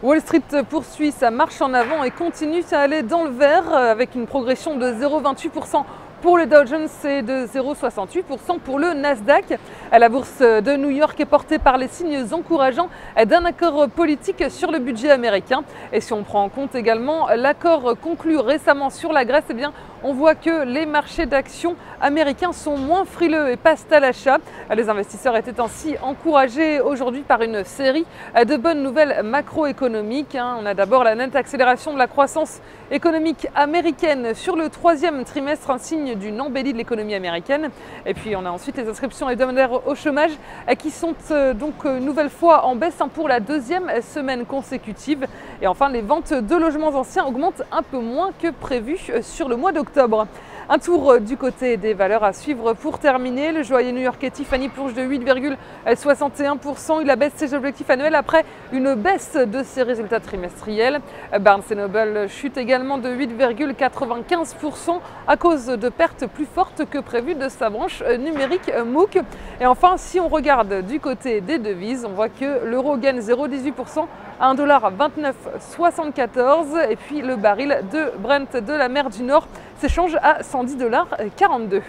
Wall Street poursuit sa marche en avant et continue à aller dans le vert avec une progression de 0,28% pour le Dow Jones et de 0,68% pour le Nasdaq. La bourse de New York est portée par les signes encourageants d'un accord politique sur le budget américain. Et si on prend en compte également l'accord conclu récemment sur la Grèce, eh bien, on voit que les marchés d'actions américains sont moins frileux et passent à l'achat. Les investisseurs étaient ainsi encouragés aujourd'hui par une série de bonnes nouvelles macroéconomiques. On a d'abord la nette accélération de la croissance économique américaine sur le troisième trimestre, un signe d'une embellie de l'économie américaine. Et puis on a ensuite les inscriptions hebdomadaires au chômage qui sont donc nouvelle fois en baisse pour la deuxième semaine consécutive. Et enfin, les ventes de logements anciens augmentent un peu moins que prévu sur le mois d'octobre. Un tour du côté des valeurs à suivre pour terminer. Le joaillier new-yorkais Tiffany plonge de 8,61%. Il abaisse ses objectifs annuels après une baisse de ses résultats trimestriels. Barnes & Noble chute également de 8,95% à cause de pertes plus fortes que prévues de sa branche numérique MOOC. Et enfin, si on regarde du côté des devises, on voit que l'euro gagne 0,18% à 1,2974 $. Et puis le baril de Brent de la mer du Nord s'échange à 110,42 $.